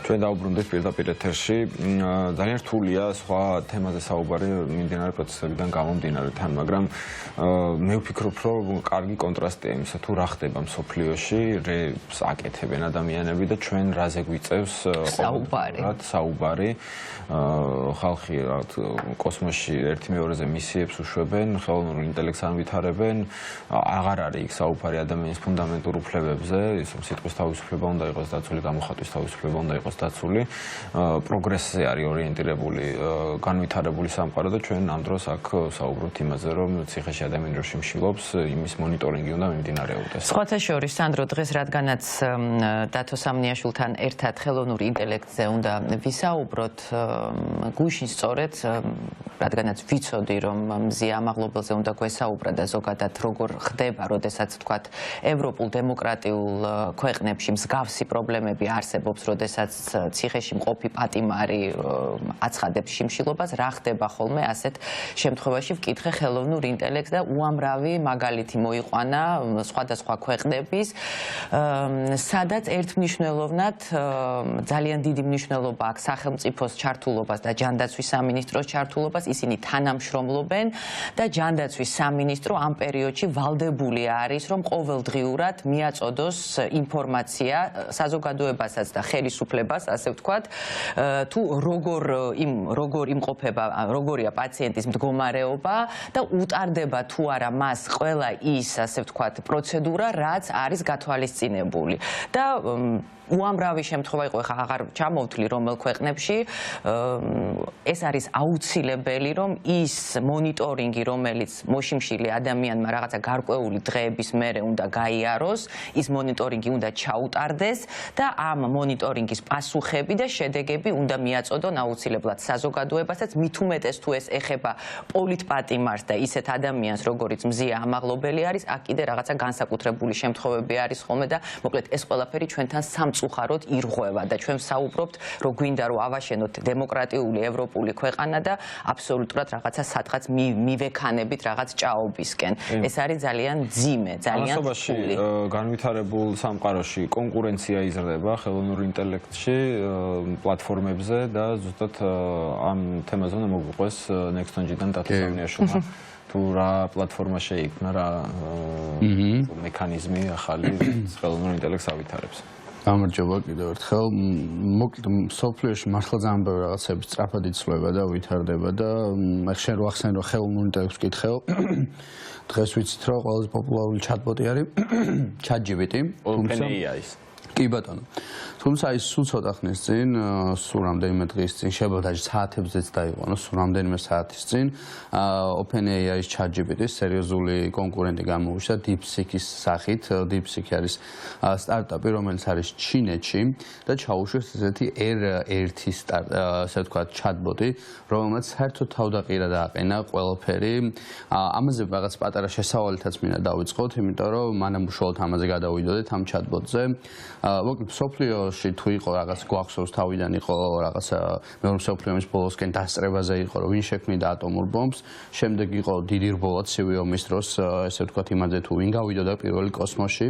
ჩვენ დავუბრუნდით პირდაპირ ეთერში. ძალიან რთულია სხვა თემაზე საუბარი მიმდინარე პროცესებიდან გამომდინარე თან, მაგრამ მე ვფიქრობ, რომ კარგი კონტრასტია იმისა, თუ რა ხდება მსოფლიოში, რებს აკეთებენ ადამიანები და ჩვენ რაზე გვიწევს საუბარი. ხალხი კოსმოსში ერთი მეორეზე მისიებს უშვებენ, ხელოვნურ ინტელექტს ანვითარებენ, აღარ არის იქ საუბარი ადამიანის ფუნდამენტურ უფლებებზე, ის რომ სიტყვის თავისუფლება უნდა იყოს დაცული, გამოხატვის თავისუფლება უნდა იყოს დაცული, პროგრესზე არის ორიენტირებული, განვითარებული სამყარო და ჩვენ ამ დროს აქ საუბრობთ იმაზე, რომ ციხეში ადამიანი რო შიმშილობს, იმის მონიტორინგი უნდა მიმდინარეობდეს. სხვათა შორის, სანდრო, დღეს რადგანაც დათო სამნიაშვილთან ერთად ხელოვნურ ინტელექტზე უნდა ვისაუბროთ, გუშინ სწორედ, რადგანაც ვიცოდი, რომ მზია ამაღლობელზე უნდა გვესაუბრა და ზოგადად როგორ ხდება, როდესაც თქვათ ევროპულ დემოკრატიულ ქვეყნებში მსგავსი პრობლემები არსებობს, როდესაც ციხეში მყოფი პატიმარი აცხადებს შიმშილობას, რა ხდება ხოლმე ასეთ შემთხვევაში ვკითხე ხელოვნურ ინტელექტს და უამრავი მაგალითი მოიყვანა სხვადასხვა ქვეყნების, სადაც ერთმნიშვნელოვნად ძალიან დიდი მნიშვნელობა აქვს სახელმწიფოს ჩართულობას და ჯანდაცვის სამინისტროს ჩართულობას, ისინი თანამშრომლობენ და ჯანდაცვის სამინისტრო ამ პერიოდში ვალდებული არის, რომ ყოველდღიურად მიაწოდოს ინფორმაცია საზოგადოებასაც და ხელისუფლებას, ასე ვთქვათ, თუ როგორ იმყოფება, როგორია პაციენტის მდგომარეობა და უტარდება თუ არა მას ყველა ის, ასე ვთქვათ, პროცედურა, რაც არის გათვალისწინებული. და უამრავი შემთხვევა იყო, ხა აღარ ჩამოვთვლი რომელ ქვეყნებში, ეს არის აუცილებელი, რომ ის მონიტორინგი, რომელიც მოშიმშილი ადამიანმა რაღაცა გარკვეული დღეების მერე უნდა გაიაროს, ის მონიტორინგი უნდა ჩაუტარდეს და ამ მონიტორინგის პასუხები და შედეგები უნდა მიაწოდონ აუცილებლად საზოგადოებასაც, მით უმეტეს თუ ეს ეხება პოლიტპატიმარს და ისეთ ადამიანს, როგორიც მზია ამაღლობელი არის, აქ კიდე რაღაცა განსაკუთრებული შემთხვევები არის ხოლმე და მოკლედ ეს ყველაფერი ჩვენთან სამწუხაროდ ირღვევა და ჩვენ ვსაუბრობთ, რომ გვინდა რომ ავაშენოთ დემოკრატიული ევროპული ქვეყანა და აბსოლუტურად რაღაცა სადღაც მივექანებით რაღაც ჭაობისკენ. ეს არის ძალიან ძიმე, ძალიან რთული. განვითარებულ სამყაროში კონკურენცია იზრდება ხელოვნურ ინტელექტში, პლატფორმებზე და ზუსტად ამ თემაზე უნდა მოგვიყვეს Nextgen-დან დათო სამნიაშვილმა. თუ რა პლატფორმა შეიქმნა, რა მექანიზმი ახალი ხელოვნურ ინტელექტს ავითარებს. გამარჯობა კიდევ ერთხელ. მოკლედ სოფლიოში მართლა ძალიან ბევრი რაღაცები სწრაფად იცვლება და ვითარდება და შენ რო ახსენე რომ ხელოვნურ ინტელექტს ვკითხავ. დღეს ვიცით რომ ყველაზე პოპულარული ჩატბოტი არის ChatGPT. OpenAI-ის. კი ბატონო. თუმცა ის სულ ცოტა ხნის წინ, სულ რამდენიმე დღის წინ, შეიძლება საათებზეც დაიყვანოს, სულ რამდენიმე საათის წინ, OpenAI-ის ChatGPT-ის სერიოზული კონკურენტი გამოვიდა DeepSeek-ის სახით. DeepSeek არის სტარტაპი, რომელიც არის ჩინეთში და ჩაუშვეს ესეთი R1 ასე ვთქვათ chatbot-ი, რომელმაც საერთოდ თავდაყირა დააყენა ყველაფერი. ამაზე რაღაც პატარა შესავალითაც მინდა დავიწყოთ, იმიტომ რომ მანამ უშუალოდ ამაზე გადავიდოდეთ ამ chatbot-ზე. მოკლედ სოფლიოში თუ იყო რაღაც გვახსოვს თავიდან იყო რაღაც მეორე მსოფლიო ომის ბოლოსკენ დასწრებაზე იყო რომ ვინ შექმნიდა ატომურ ბომბს, შემდეგ იყო დიდი რბოლა ცივი ომის დროს, ესე ვთქვათ იმაზე თუ ვინ გავიდოდა პირველი კოსმოსში.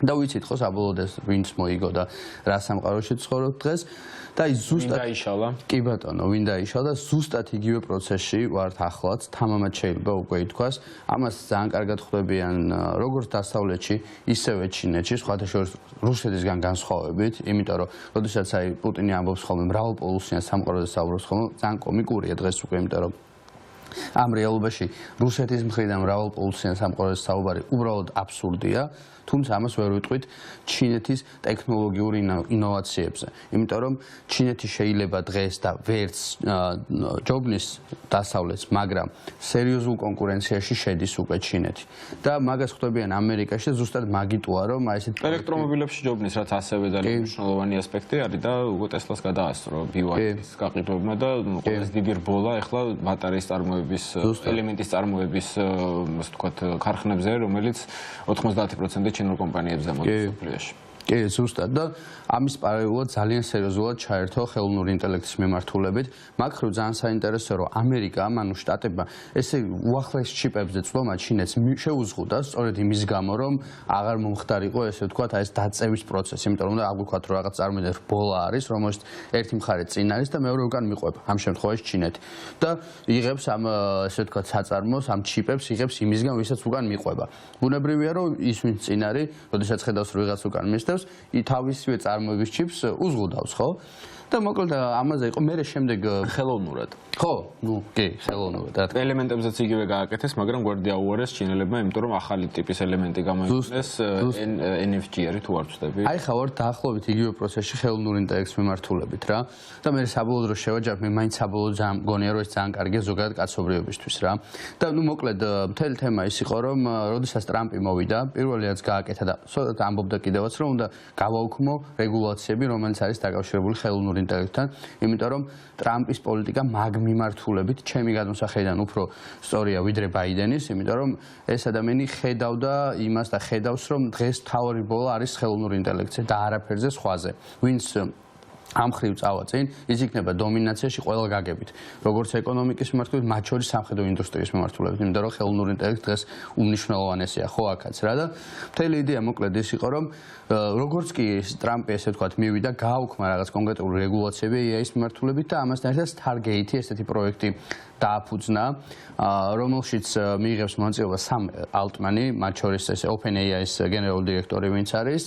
და ვიცით ხო საბოლოოდ ეს ვინც მოიგო და რა სამყაროში ცხოვრობ დღეს და ის ზუსტად ვინ დაიშალა? კი ბატონო, ვინ დაიშალა და ზუსტად იგივე პროცესში ვართ ახლაც, თამამად შეიძლება უკვე ითქვას. ამას ძალიან კარგად ხვდებიან როგორც დასავლეთში, ისევე ჩინეთში, სხვათა შორის რუსეთისგან განსხვავებით, იმიტომ რომ როდესაც აი პუტინი ამბობს ხოლმე მრავალპოლუსიან სამყაროზე საუბრობს ხოლმე, ძალიან კომიკურია დღეს უკვე, იმიტომ რომ ამ რეალობაში რუსეთის მხრიდან მრავალპოლუსიან სამყაროზე საუბარი უბრალოდ აბსურდია. თუმცა ამას ვერ ვიტყვით ჩინეთის ტექნოლოგიურ ინოვაციებზე. იმიტომ რომ ჩინეთი შეიძლება დღეს და ვერც ჯობნის დასავლეთს, მაგრამ სერიოზულ კონკურენციაში შედის უკვე ჩინეთი. და მაგას ხვდებიან ამერიკაში და ზუსტად მაგიტოა რომ აი ესეთ ელექტრომობილებში ჯობნის, რაც ასევე ძალიან მნიშვნელოვანი ასპექტი არის და უკვე Tesla-ს გადაასწრო BYD-ის გაყიდვებმა და ყველაზე დიდი რბოლა ეხლა ბატარეის წარმოების, ელემენტის წარმოების, ასე ვთქვათ, ქარხნებზე, რომელიც 90% ჩინურ კომპანიებზე მოდის სოფლიოში. კი, ზუსტად და ამის პარალელურად ძალიან სერიოზულად ჩაერთო ხელოვნური ინტელექტის მიმართულებით. მაგ ხრივ ძალიან საინტერესოა, რომ ამერიკა, ანუ შტატებმა ესე უახლეს ჩიპებზე წვომა ჩინეთს შეუზღუდა, სწორედ იმის გამო, რომ აღარ მომხდარიყო, ესე ვთქვათ, ეს დაწევის პროცესი, იმიტომ რომ აღ ვთქვათ, რომ რაღაც წარმოიდგინეთ რბოლა არის, რომელშიც ერთი მხარე წინ არის და მეორე უკან მიყვება, ამ შემთხვევაში ჩინეთი. და იღებს ამ ესე ვთქვათ, საწარმოს, ამ ჩიპებს იღებს იმისგან, ვისაც უკან მიყვება. ბუნებრივია, რომ ის ვინც წინ არის, როდესაც ხედავს, რომ ვიღაც უკან მისდევს, თავისივე წარმოების ჩიპს უზღუდავს, ხო? და მოკლედ ამაზე იყო მე შემდეგ ხელოვნურად. ხო, ნუ კი, ხელოვნურად. რა თქმა უნდა. ელემენტებზეც იგივე გააკეთეს, მაგრამ გვერდი აუარეს ჩინელებმა, იმიტომ რომ ახალი ტიპის ელემენტი გამოიყენეს NFC არის თუ არ ვცდები. აი ხა ვარ დაახლოებით იგივე პროცესში ხელოვნური ინტელექტის მიმართულებით რა. და მე საბოლოოდ რო შევაჯამებ, მე მაინც საბოლოოდ ძალიან მგონია რომ ეს ძალიან კარგია ზოგადად კაცობრიობისთვის რა. და ნუ მოკლედ მთელი თემა ის იყო რომ როდესაც ტრამპი მოვიდა, პირველი რაც გააკეთა და ცოტა ამბობდა კიდევაც რომ უნდა გავაუქმო რეგულაციები, რომელიც არის დაკავშირებული ხელოვნური ინტელექტთან, იმიტომ რომ ტრამპის პოლიტიკა მაგ მიმართულებით ჩემი გადმოსახედიდან უფრო სწორია ვიდრე ბაიდენის, იმიტომ რომ ეს ადამიანი ხედავდა იმას და ხედავს რომ დღეს თავი ბოლა არის ხელოვნური ინტელექტზე და არაფერზე სხვაზე. ვინც ამ ხრივ წავა წინ, ის იქნება დომინაციაში ყველა გაგებით. როგორც ეკონომიკის მიმართულებით, მათ შორის სამხედრო ინდუსტრიის მიმართულებით, იმიტომ რომ ხელოვნური ინტელექტი დღეს უმნიშვნელოვანესია ხო აქაც რა და მთელი იდეა მოკლედ ის იყო რომ როგორც კი ტრამპი ესე ვთქვათ მივიდა, გააუქმა რაღაც კონკრეტული რეგულაციები AI-ის მიმართულებით და ამასთან ერთად Stargate ესეთი პროექტი დააფუძნა, რომელშიც მიიღებს მონაწილეობას სამ ალტმანი, მათ შორის ეს OpenAI-ის გენერალური დირექტორი ვინც არის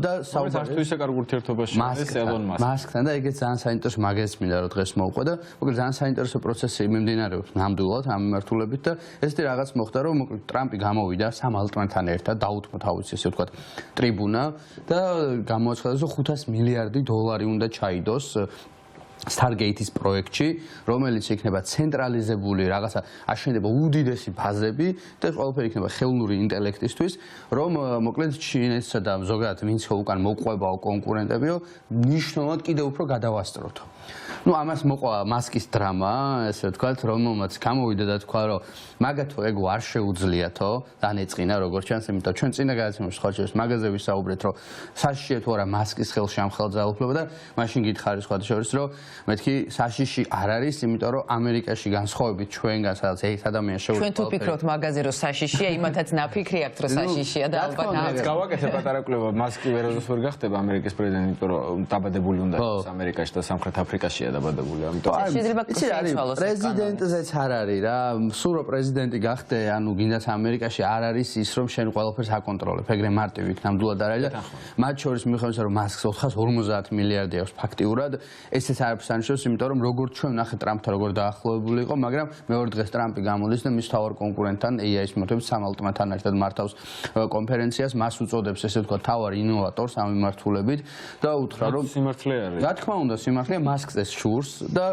და საუბარი თუ ისე კარგ ურთიერთობაში არის ელონ მასკთან და ეგეც ძალიან საინტერესო მაგაზინს მინდა რომ დღეს მოვყვა და მოკლედ ძალიან საინტერესო პროცესი მიმდინარეობს ნამდვილად ამ მიმართულებით და ესეთი რაღაც მოხდა რომ მოკლედ ტრამპი გამოვიდა სამ ალტმანთან ერთად დაუთმო თავისი ესე ვთქვათ ტრიბუნა და გამოაცხადეს რომ 500 მილიარდი დოლარი უნდა ჩაიდოს Stargate-ის პროექტში, რომელიც იქნება ცენტრალიზებული რაღაცა აშენდება უდიდესი ბაზები და ყველაფერი იქნება ხელოვნური ინტელექტისთვის, რომ მოკლედ ჩინეთსა და ზოგადად ვინც უკან მოყვებაო კონკურენტებიო, მნიშვნელოვნად კიდევ უფრო გადავასწროთო. ნუ ამას მოყვა მასკის დრამა, ესე ვთქვათ, რომელმაც გამოვიდა და თქვა, რომ მაგათო ეგ არ შეუძლიათო, დანეწყინა როგორც ჩანს, იმიტომ ჩვენ წინა გადაცემაში სხვა შორის მაგაზე ვისაუბრეთ, რომ საშიშია თუ არა მასკის ხელში ამ ხელძაუფლება და მაშინ გითხარი სხვა შორის, რომ მეთქი საშიში არ არის, იმიტომ რომ ამერიკაში განსხვავებით ჩვენგან, სადაც ერთ ადამიანს შეუძლია. ჩვენ თუ ფიქრობთ მაგაზე რომ საშიშია, იმათაც ნაფიქრი აქვთ რომ საშიშია და ალბათ ნახეთ. გავაკეთე პატარა კვლევა, მასკი ვერასდროს ვერ გახდება ამერიკის პრეზიდენტი, იმიტომ რომ დაბადებული უნდა იყოს ამერიკაში და სამხრეთ აფრიკაშია დაბადებული, ამიტომ შეიძლება შეიცვალოს. პრეზიდენტზეც არ არის რა, სულ რომ პრეზიდენტი გახდე, ანუ გინდათ ამერიკაში არ არის ის რომ შენ ყველაფერს აკონტროლებ, ეგრე მარტივი იქ ნამდვილად არ არის და მათ შორის მიხედავს რომ მასკს 450 მილიარდი აქვს ფაქტიურად, ესეც არაფერს ანიშნავს, იმიტომ რომ როგორც ჩვენ ნახეთ ტრამპთან როგორ დაახლოებული იყო, მაგრამ მეორე დღეს ტრამპი გამოდის და მის თავარ კონკურენტთან AI-ის მიმართულებით სამ ალტმანთან ერთად მართავს კონფერენციას, მას უწოდებს ესე ვთქვათ თავარ ინოვატორს ამ მიმართულებით და უთხრა რომ სიმართლე არის. რა თქმა უნდა, სიმართლეა მასკზე შურს და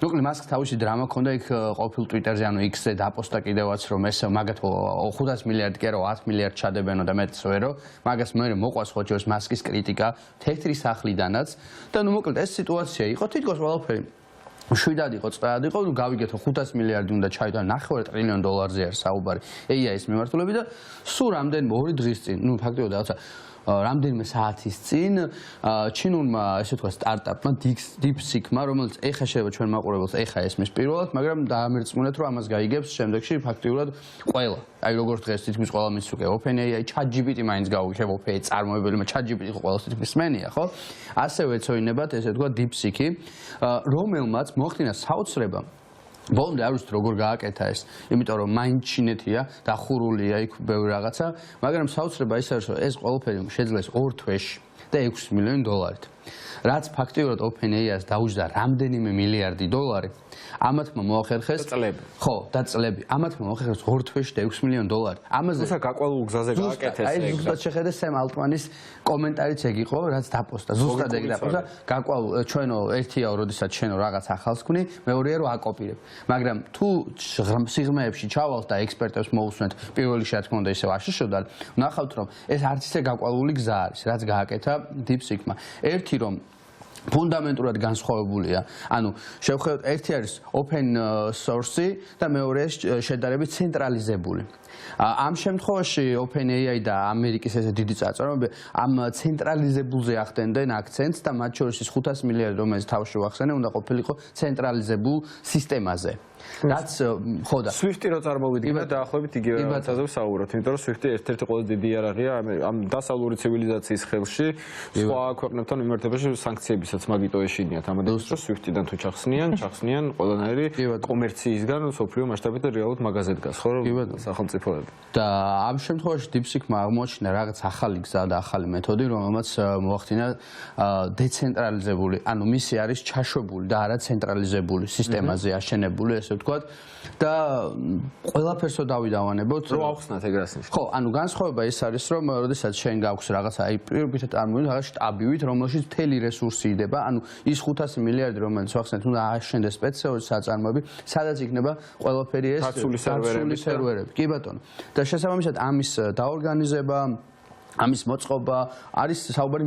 მოკლედ მასკს თავისი დრამა ქონდა იქ ყოფილ Twitter-ზე, ანუ X-ზე დაპოსტა კიდევაც რომ ეს მაგათ 500 მილიარდი კი არა 10 მილიარდ ჩადებენო და მეც ვერო, მაგას მე მოყვას ხო ჯერ მასკის კრიტიკა თეთრი სახლიდანაც და ნუ მოკლედ ეს სიტუაცია იყო თითქოს ყველაფერი შვიდად იყო, წვერად იყო, ნუ გავიგეთო 500 მილიარდი უნდა ჩაიდო, 9 ტრილიონ დოლარზე არის საუბარი AI-ის მიმართულებით და სულ რამდენიმე 2 დღის წინ, ნუ ფაქტობრივად რაღაცა რამდენიმე საათის წინ ჩინურმა ესე ვთქვათ სტარტაპმა DeepSeek-მა, რომელიც ეხა შეიძლება ჩვენ მაყურებელს ეხა ესმის პირველად, მაგრამ დაამერწმუნეთ რომ ამას გაიგებს შემდეგში ფაქტიურად ყველა. აი როგორც დღეს თითქმის ყველა მის უკვე OpenAI, ChatGPT მაინც გაუგებ OpenAI წარმოებელი, ChatGPT ხო ყველა თითქმის მენია, ხო? ასევე ეცოინებათ ესე ვთქვათ DeepSeek-ი, რომელმაც მოახდინა საოცრება ბოლომდე არ ვიცით როგორ გააკეთა ეს, იმიტომ რომ მაინც ჩინეთია, დახურულია იქ ბევრი რაღაცა, მაგრამ საოცრება ის არის, რომ ეს ყველაფერი შეძლეს 2 თვეში და 6 მილიონი დოლარით. რაც ფაქტიურად OpenAI-ს დაუჯდა რამდენიმე მილიარდი დოლარი, ამათმა მოახერხეს წლები. ხო, და წლები. ამათმა მოახერხეს 2 თვეში და 6 მილიონი დოლარი. ამაზე ზუსტად გაყვალულ გზაზე გააკეთეს ეგ. აი ზუსტად შეხედე სემ ალტმანის კომენტარიც ეგ იყო, რაც დაპოსტა. ზუსტად ეგ დაპოსტა. გაყვალ ჩვენო ერთია, როდესაც შენო რაღაც ახალს ქმნი, მეორეა რომ აკოპირებ. მაგრამ თუ სიღრმეებში ჩავალთ და ექსპერტებს მოусვენთ, პირველი რა თქმა უნდა ისევ აშიშოდან, ნახავთ რომ ეს არც ისე გაყვალული გზა არის, რაც გააკეთა DeepSeek-მა. ერთი რომ ფუნდამენტურად განსხვავებულია. ანუ შევხედოთ, ერთი არის open source და მეორე შედარებით ცენტრალიზებული. ამ შემთხვევაში OpenAI და ამერიკის ესე დიდი წარწერები ამ ცენტრალიზებულზე ახდენდნენ აქცენტს და მათ შორის ის 500 მილიარდი რომელიც თავში ვახსენე უნდა ყოფილიყო ცენტრალიზებულ სისტემაზე. რაც ხო და Swift-ი რო წარმოვიდგინეთ დაახლოებით იგივე რაღაცაზე ვსაუბრობთ, იმიტომ რომ Swift-ი ერთ-ერთი ყველაზე დიდი იარაღია ამ დასავლური ცივილიზაციის ხელში, სხვა ქვეყნებთან მიმართებაში სანქციებისაც მაგიტო ეშინიათ. ამიტომ Swift-იდან თუ ჩახსნიან ყველანაირი კომერციისგან სოფლიო მასშტაბით და რეალურად მაღაზიად დგას, ხო რომ სახელმწიფოები. და ამ შემთხვევაში DeepSeek-მა აღმოაჩინა რაღაც ახალი გზა და ახალი მეთოდი, რომელმაც მოახდინა დეცენტრალიზებული, ანუ მისი არის ჩაშვებული და არა ცენტრალიზებული სისტემაზე აშენებული, ესე ვთქვათ, და ყველაფერსო დავიდავანებოთ. რო ავხსნათ ეგრას ნიშნავს. ხო, ანუ განსხვავება ის არის, რომ როდესაც შენ გაქვს რაღაცა აი პირობითად წარმოვიდგინე რაღაც შტაბივით, რომელშიც მთელი რესურსი იდება, ანუ ის 500 მილიარდი რომელიც ვახსენეთ, უნდა ააშენდეს სპეციალური საწარმოები, სადაც იქნება ყველაფერი ეს დაცული სერვერები. კი ბატონო. და შესაბამისად ამის დაორგანიზება ამის მოწყობა არის საუბარი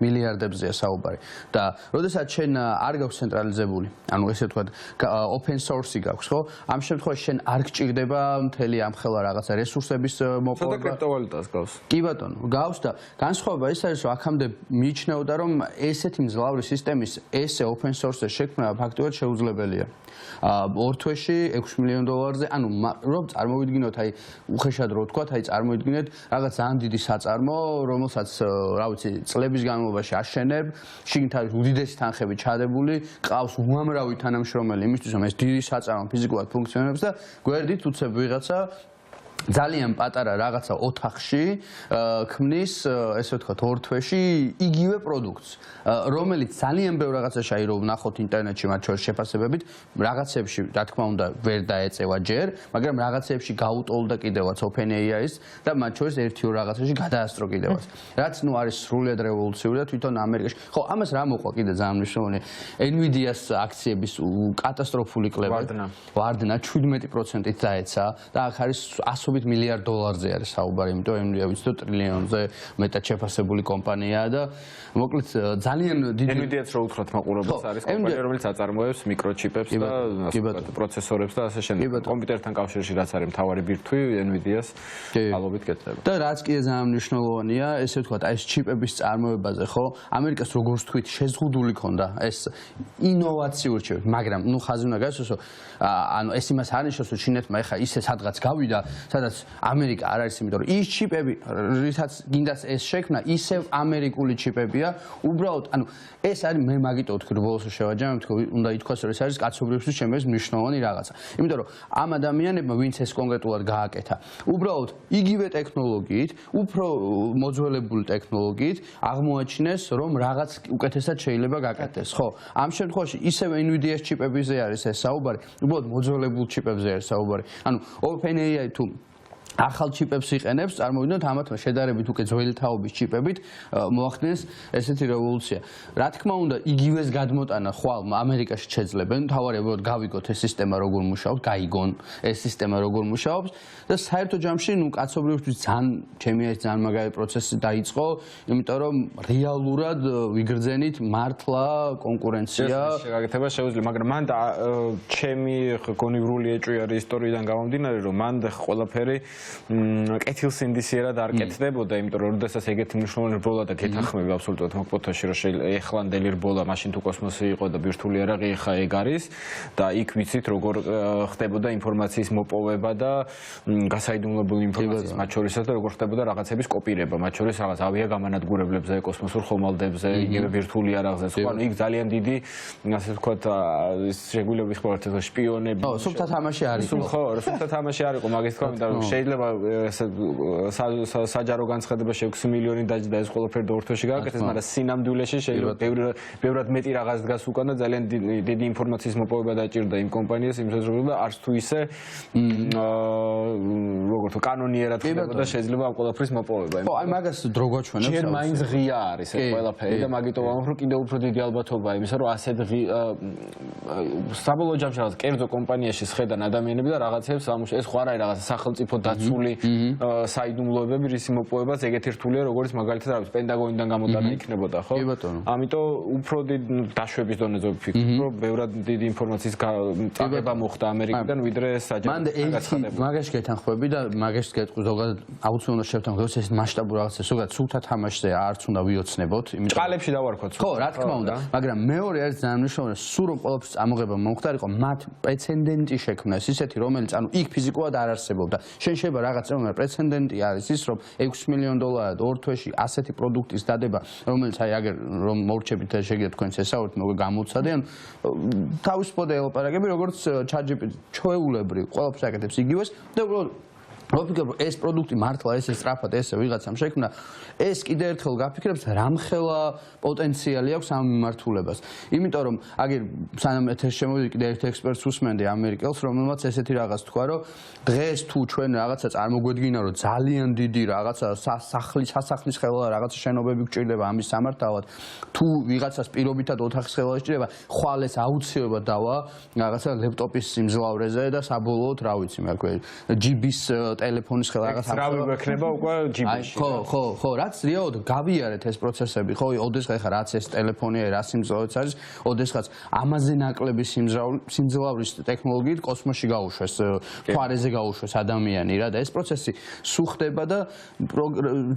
მილიარდებზეა საუბარი და როდესაც შენ არ გაქვს ცენტრალიზებული, ანუ ესე ვთქვათ, open source-ი გაქვს, ხო? ამ შემთხვევაში შენ არ გჭირდება მთელი ამ ხელა რაღაცა რესურსების მოპოვება. და კრიპტოვალუტას გავს. კი ბატონო, გავს და განსხვავება ის არის, რომ აქამდე მიიჩნეოდა, რომ ესეთი მძლავრი სისტემის ესე open source-ზე შექმნა ფაქტობრივად შეუძლებელია. 2 თვეში $6 მილიონზე, ანუ რომ წარმოვიდგინოთ, აი უხეშად რო ვთქვათ, აი წარმოვიდგინეთ რაღაც ძალიან დიდი საწარმო, რომელსაც, რა ვიცი, წლების განმავლობაში აშენებ, შიგნით არის უდიდესი თანხები ჩადებული, ყავს უამრავი თანამშრომელი იმისთვის, რომ ეს დიდი საწარმო ფიზიკურად ფუნქციონირებს და გვერდით უცებ ვიღაცა ძალიან პატარა რაღაცა ოთახში ქმნის, ესე ვთქვათ, 2 თვეში იგივე პროდუქტს, რომელიც ძალიან ბევრ რაღაცაში აი რომ ვნახოთ ინტერნეტში მათ შორის შეფასებებით, რაღაცებში, რა თქმა უნდა, ვერ დაეწევა ჯერ, მაგრამ რაღაცებში გაუტოლდა კიდევაც OpenAI-ის და მათ შორის 1-2 რაღაცაში გადაასწრო კიდევაც. რაც ნუ არის სრულიად რევოლუციური და თვითონ ამერიკაში. ხო, ამას რა მოყვა კიდე ძალიან მნიშვნელოვანი. Nvidia-ს აქციების კატასტროფული კლება. ვარდნა 17%-ით დაეცა და აქ არის $100 მილიარდ არის საუბარი, იმიტომ Nvidia ვიცით ტრილიონზე მეტად შეფასებული კომპანიაა და მოკლედ ძალიან დიდი Nvidia-ც რო უთხრათ მაყურებელს არის კომპანია, რომელიც აწარმოებს მიკროჩიპებს და პროცესორებს და ასე შემდეგ. კომპიუტერთან კავშირში რაც არის მთავარი ბირთვი Nvidia-ს ალობით კეთდება. და რაც კიდე ძალიან მნიშვნელოვანია, ესე ვთქვათ, აი ეს ჩიპების წარმოებაზე, ხო? ამერიკას როგორც თქვით, შეზღუდული ქონდა ეს ინოვაციური ჩიპები, მაგრამ ნუ ხაზი უნდა გაიცნოს, რომ ანუ ეს იმას არ ნიშნავს, რომ ჩინეთმა ეხა ისე სადღაც გავიდა, სადაც ამერიკა არ არის, იმიტომ რომ ის ჩიპები, რითაც გინდას ეს შექმნა, ისევ ამერიკული ჩიპებია, უბრალოდ, ანუ ეს არის მე მაგიტო ვთქვი, რომ ბოლოს შევაჯამებ, თქო, უნდა ითქვას, რომ ეს არის კაცობრიობის ჩემს მნიშვნელოვანი რაღაცა. იმიტომ რომ ამ ადამიანებმა, ვინც ეს კონკრეტულად გააკეთა, უბრალოდ იგივე ტექნოლოგიით, უფრო მოძველებული ტექნოლოგიით აღმოაჩინეს, რომ რაღაც უკეთესად შეიძლება გაკეთდეს, ხო? ამ შემთხვევაში ისევ Nvidia-ს ჩიპებზე არის ეს საუბარი, უბრალოდ მოძველებულ ჩიპებზე არის საუბარი. ანუ OpenAI თუ ახალ ჩიპებს იყენებს, წარმოვიდგინოთ ამათ შედარებით უკვე ძველი თაობის ჩიპებით მოახდინეს ესეთი რევოლუცია. რა თქმა უნდა, იგივეს გადმოტანა ხვალ ამერიკაში შეძლებენ, თავარია უბრალოდ გავიგოთ ეს სისტემა როგორ მუშაობს, გაიგონ ეს სისტემა როგორ მუშაობს და საერთო ჯამში, ნუ კაცობრიობისთვის ჩემი ეს ძალიან მაგარი პროცესი დაიწყო, იმიტომ რომ რეალურად ვიგრძენით მართლა კონკურენცია. შეგაკეთება შეუძლია, მაგრამ მან ჩემი გონივრული ეჭვი არის ისტორიიდან გამომდინარე, რომ მან ყველაფერი კეთილსინდისიერად არ კეთდებოდა, იმიტომ რომ როდესაც ეგეთი მნიშვნელოვანი რბოლა და გეთანხმები აბსოლუტურად მოკლ ფოთოში, რომ ეხლანდელი რბოლა მაშინ თუ კოსმოსი იყო და ბირთვული იარაღი ეხა ეგ არის და იქ ვიცით როგორ ხდებოდა ინფორმაციის მოპოვება და გასაიდუმლოებული ინფორმაციის მათ შორისაც და როგორ ხდებოდა რაღაცების კოპირება, მათ შორის რაღაც ავიაგამანადგურებლებზე, კოსმოსურ ხომალდებზე, იგივე ბირთვული იარაღზე, სხვა, ანუ იქ ძალიან დიდი, ასე ვთქვათ, შეგვიძლია ვიხმაროთ შპიონები. ხო, სულთა თამაში არის. ხო, სულთა თამაში არ იყო მაგის თქმა უნდა, შეიძლება საჯარო განცხადებაში 6 მილიონი დაჯდა ეს ყველაფერი და 2 თვეში გააკეთეს, მაგრამ სინამდვილეში შეიძლება ბევრად მეტი რაღაც დგას უკან და ძალიან დიდი ინფორმაციის მოპოვება დაჭირდა იმ კომპანიას, იმ საზოგადოებას და არც თუ ისე როგორ თქო კანონიერად ხდებოდა შეიძლება ამ ყველაფრის მოპოვება. ხო, აი მაგას დრო გვაჩვენებს. ჯერ მაინც ღია არის ეს ყველაფერი და მაგიტო ვამბობ, რომ კიდევ უფრო დიდი ალბათობაა იმისა, რომ ასეთ საბოლოო ჯამში რაღაც კერძო კომპანიაში შედან ადამიანები და რაღაცებს ამუშავებს. ეს ხო არ არის რაღაც სახელმწიფო დაცვა მოცული საიდუმლოებები რისი მოპოვებაც ეგეთი რთულია როგორც მაგალითად არის პენტაგონიდან გამოტანა იქნებოდა ხო? ამიტომ უფრო დიდ დაშვების დონეზე ვფიქრობ რომ ბევრად დიდი ინფორმაციის წაგება მოხდა ამერიკიდან ვიდრე საჯარო გაცხადება. მაგაში გეთანხმები და მაგაში გეტყვი ზოგადად აუცილებლად შევთანხმდით ეს მასშტაბური რაღაცა ზოგადად სულთა თამაშზე არც უნდა ვიოცნებოთ იმიტომ წყალებში დავარქვათ ხო რა თქმა უნდა მაგრამ მეორე არის ძალიან მნიშვნელოვანი სულ რომ ყველაფრის წამოღება მომხდარიყო მათ პრეცედენტი შექმნეს ისეთი რომელიც ანუ იქ ფიზიკურად არ არსებობდა შენ შეიძლება რაღაც რომ პრეცედენტი არის ის რომ $6 მილიონ ორ თვეში ასეთი პროდუქტის დადება რომელიც აი აგერ რომ მორჩებით და შეგიძლიათ თქვენს ესაუბრეთ მოგე გამოცადე ან თავისუფლად ელაპარაკები როგორც ChatGPT ჩვეულებრივ ყველაფერს აკეთებს იგივეს და უბრალოდ ვფიქრობ რომ ეს პროდუქტი მართლა ესე სწრაფად ესე ვიღაცამ შექმნა ეს კიდე ერთხელ გაფიქრებს რამხელა პოტენციალი აქვს ამ მიმართულებას იმიტომ რომ აგერ სანამ ეთერში შემოვიდი კიდე ერთ ექსპერტს უსმენდი ამერიკელს რომელმაც ესეთი რაღაც თქვა რომ დღეს თუ ჩვენ რაღაცა წარმოგვედგინა რომ ძალიან დიდი რაღაცა სასახლის ხელა რაღაცა შენობები გჭირდება ამის სამართავად თუ ვიღაცას პირობითად ოთახის ხელა სჭირდება ხვალ ეს აუცილებლად დავა რაღაცა ლეპტოპის სიმძლავრეზე და საბოლოოდ რა ვიცი მე აქვე GB-ს ტელეფონის ხელა რაღაცა რავი გვექნება უკვე GB-ში ხო რაც რეალურად გავიარეთ ეს პროცესები ხო ოდესღაც ხა რაც ეს ტელეფონია რა სიმძლავრეც არის ოდესღაც ამაზე ნაკლები სიმძლავრის ტექნოლოგიით კოსმოსში გაუშვეს ფარეზე გაუშვეს ადამიანი რა და ეს პროცესი სულ ხდება და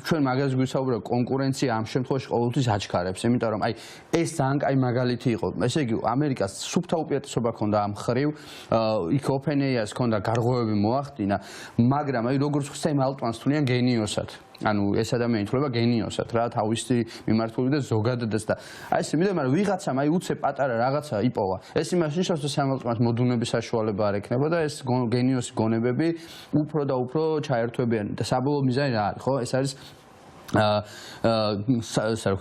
ჩვენ მაგას გვისაუბრა კონკურენცია ამ შემთხვევაში ყოველთვის აჩქარებს იმიტომ რომ აი ეს ძალიან კაი მაგალითი იყო ესე იგი ამერიკას სუფთა უპირატესობა ჰქონდა ამ ხრივ იქ OpenAI-ს ჰქონდა გარღვევები მოახდინა მაგრამ აი როგორც ხსემ ალტმანს თვლიან გენიოსად ანუ ეს ადამიანი ითვლება გენიოსად რა თავისი მიმართულებით და ზოგადადაც და აი ეს იმედა მაგრამ ვიღაცამ აი უცებ პატარა რაღაცა იპოვა ეს იმას ნიშნავს რომ სამალტმანს მოდუნების საშუალება არ ექნება და ეს გენიოსი გონებები უფრო და უფრო ჩაერთვებიან და საბოლოო მიზანი რა არის ხო ეს არის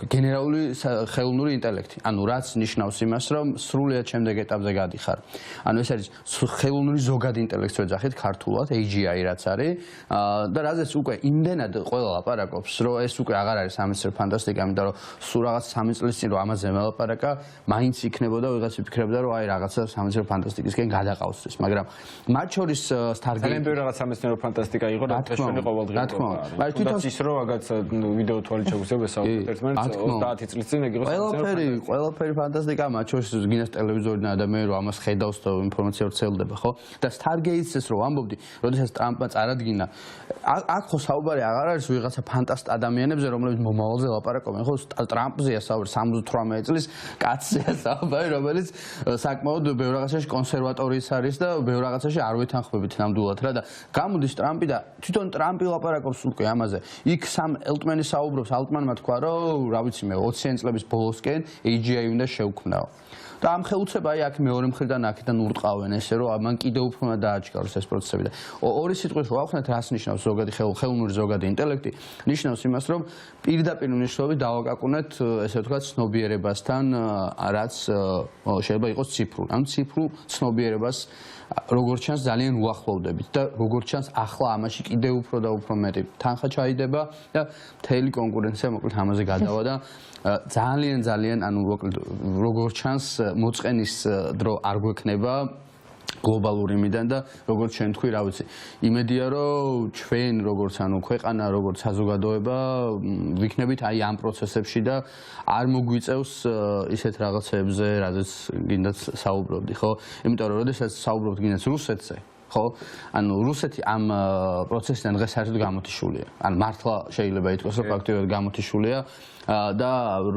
გენერალური ხელოვნური ინტელექტი. ანუ რაც ნიშნავს იმას, რომ სრულიად შემდეგ ეტაპზე გადიხარ. ანუ ეს არის ხელოვნური ზოგადი ინტელექტს ვეძახით ქართულად, AGI რაც არის და რაზეც უკვე იმდენად ყველა ლაპარაკობს, რომ ეს უკვე აღარ არის სამეცნიერო ფანტასტიკა, იმიტომ რომ სულ რაღაც 3 წლის წინ რომ ამაზე მელაპარაკა, მაინც იქნებოდა ვიღაც ფიქრებდა, რომ აი რაღაცა სამეცნიერო ფანტასტიკისკენ გადაყავს ეს, მაგრამ მათ შორის Stargate ძალიან ბევრი რაღაც სამეცნიერო ფანტასტიკა იყო და ჩვენი ყოველდღიურობა. მაგრამ თვითონ ის რომ რაღაც ვიდეო თვალით შეგვიძლია საუბრობთ ერთმანეთს 30 წლის წინ ეგ იყო ყველაფერი ფანტასტიკა მათ შორის გინას ტელევიზორიდან ადამიანი რომ ამას ხედავს და ინფორმაცია ვრცელდება ხო და Stargate-ს რომ ამბობდი როდესაც ტრამპმა წარადგინა აქ ხო საუბარი აღარ არის ვიღაცა ფანტასტ ადამიანებზე რომლებიც მომავალზე ლაპარაკობენ ხო ტრამპზეა საუბარი 78 წლის კაცზეა საუბარი რომელიც საკმაოდ ბევრ რაღაცაში კონსერვატორიც არის და ბევრ რაღაცაში არ ვეთანხმებით ნამდვილად რა და გამოდის ტრამპი და თვითონ ტრამპი ლაპარაკობს უკვე ამაზე იქ სამ ელტმენი საუბრობს ალტმანმა თქვა რომ რა ვიცი მე 20 წლების ბოლოსკენ AGI უნდა შევქმნაო და ამ ხელუცება აი აქ მეორე მხრიდან აქედან ურტყავენ ესე რომ ამან კიდევ უფრო უნდა დააჩქაროს ეს პროცესები და ორი სიტყვით რო ავხსნათ რას ნიშნავს ზოგადი ხელოვნური ზოგადი ინტელექტი ნიშნავს იმას რომ პირდაპირ მნიშვნელობით დავაკაკუნეთ ესე ვთქვათ ცნობიერებასთან რაც შეიძლება იყოს ციფრულ ანუ ციფრულ ცნობიერებას როგორც ჩანს ძალიან უახლოვდებით და როგორც ჩანს ახლა ამაში კიდევ უფრო და უფრო მეტი თანხა ჩაიდება და მთელი კონკურენცია მოკლედ ამაზე გადავა და ძალიან ანუ მოკლედ როგორც ჩანს მოწყენის დრო არ გვექნება გლობალური მიდან და როგორც ჩვენ თქვი რა ვიცი იმედია რომ ჩვენ როგორც ანუ ქვეყანა როგორც საზოგადოება ვიქნებით აი ამ პროცესებში და არ მოგვიწევს ისეთ რაღაცებზე რაზეც გინდათ საუბრობდი ხო იმიტომ რომ როდესაც საუბრობთ გინდათ რუსეთზე ხო ანუ რუსეთი ამ პროცესიდან დღეს საერთოდ გამოთიშულია ან მართლა შეიძლება ითქვას რომ ფაქტობრივად გამოთიშულია და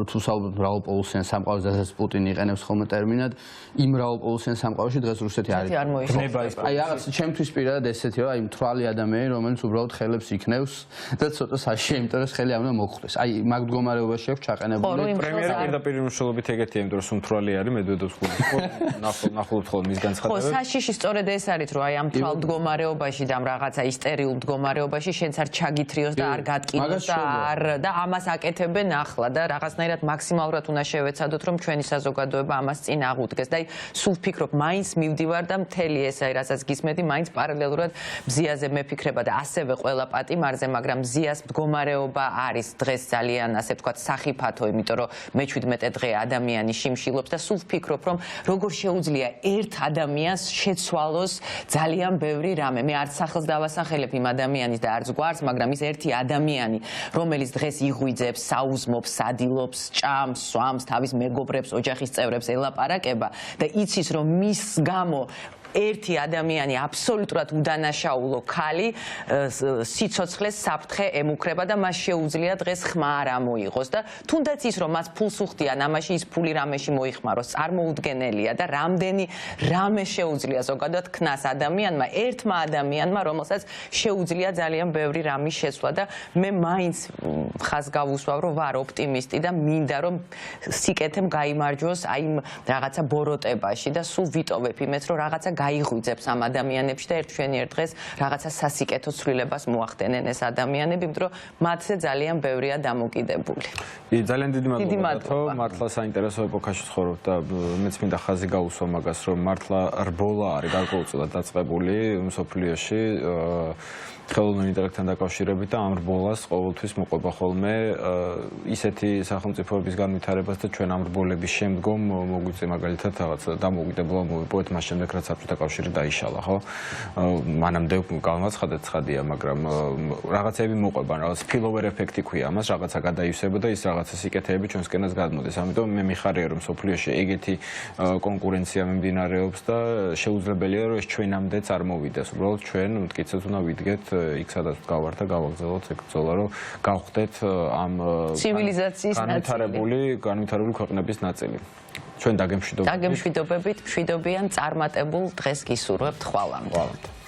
თუ საუბრობთ მრავალპოლუსიან სამყაროზე რასაც პუტინი იყენებს ხოლმე ტერმინად იმ მრავალპოლუსიან სამყაროში დღეს რუსეთი არის აი რაღაც ჩემთვის პირადად ესეთი რომ აი მთვალი ადამიანი რომელიც უბრალოდ ხელებს იქნევს და ცოტა საშია იმიტომ რომ ხელი არ უნდა მოხვდეს აი მაგ მდგომარეობაში აქვს ჩაყენებული პრემიერა პირდაპირ მნიშვნელობით ეგეთია იმიტომ რომ მთვალი არის მედვედევს ნახულობთ ხოლმე მის განცხადებებს ხო საშიში სწორედ ეს არის რომ აი ამ თვალ მდგომარეობაში და რაღაცა ისტერიულ მდგომარეობაში შენც არ ჩაგითრიოს და არ გატკინოს და ამას აკეთებენ ახლა და რაღაცნაირად მაქსიმალურად უნდა შევეცადოთ რომ ჩვენი საზოგადოება ამას წინ აღუდგეს და აი სულ ვფიქრობ მაინც მივდივარ და მთელი ეს აი რასაც გისმენდი მაინც პარალელურად მზიაზე მეფიქრება და ასევე ყველა პატიმარზე მაგრამ მზიას მდგომარეობა არის დღეს ძალიან ასე ვთქვათ სახიფათო იმიტომ რომ მე-17 დღე ადამიანი შიმშილობს და სულ ვფიქრობ რომ როგორ შეუძლია ერთ ადამიანს შეცვალოს ძალიან ბევრი რამე. მე არც სახელს დავასახელებ იმ ადამიანის და არც გვარს, მაგრამ ის ერთი ადამიანი, რომელიც დღეს იღვიძებს, საუზმობს, სადილობს, ჭამს, სვამს, თავის მეგობრებს, ოჯახის წევრებს ელაპარაკება და იცის, რომ მის გამო ერთი ადამიანი აბსოლუტურად უდანაშაულო ქალი სიცოცხლეს საფრთხე ემუქრება და მას შეუძლია დღეს ხმა არ ამოიღოს და თუნდაც ის რომ მას ფულს უხდიან ამაში ის ფული რამეში მოიხმაროს წარმოუდგენელია და რამდენი რამე შეუძლია ზოგადად ქნას ადამიანმა ერთმა ადამიანმა რომელსაც შეუძლია ძალიან ბევრი რამის შეცვლა და მე მაინც ხაზ გავუსვავ რომ ვარ ოპტიმისტი და მინდა რომ სიკეთემ გაიმარჯვოს აი იმ რაღაცა ბოროტებაში და სულ ვიტოვებ იმედს რომ რაღაცა გაიღვიძებს ამ ადამიანებში და ერთშვენიერ დღეს რაღაცა სასიკეთო ცვლილებას მოახდენენ ეს ადამიანები, იმიტომ რომ მათზე ძალიან ბევრია დამოკიდებული. ძალიან დიდი მადლობა, მართლა საინტერესო ეპოქაში ცხოვრობთ და მეც მინდა ხაზი გაუსვა მაგას, რომ მართლა რბოლა არის გარკვეულწილად დაწყებული მსოფლიოში ხელოვნურ ინტელექტთან დაკავშირებით და ამ რბოლას ყოველთვის მოყვება ხოლმე ისეთი სახელმწიფოების განვითარებას და ჩვენ ამ რბოლების შემდგომ მოგვიწე მაგალითად რაღაც დამოუკიდებლობა მოვიპოვეთ მას შემდეგ რაც საბჭოთა კავშირი დაიშალა, ხო? მანამდე განაცხადეთ ცხადია, მაგრამ რაღაცები მოყვება, რაღაც spillover ეფექტი ქვია ამას, რაღაცა გადაივსება და ის რაღაცა სიკეთეები ჩვენსკენაც გადმოდის. ამიტომ მე მიხარია რომ სოფლიოში ეგეთი კონკურენცია მიმდინარეობს და შეუძლებელია რომ ეს ჩვენამდეც არ მოვიდეს. უბრალოდ ჩვენ მტკიცედ უნდა ვიდგეთ იქ სადაც გავართ და გავაგზავნოთ ეგ ბრძოლა რომ გავხდეთ ამ ცივილიზაციის განვითარებული ქვეყნების ნაწილი. ჩვენ დაგემშვიდობებით. მშვიდობიან წარმატებულ დღეს გისურვებთ. ხვალამდე.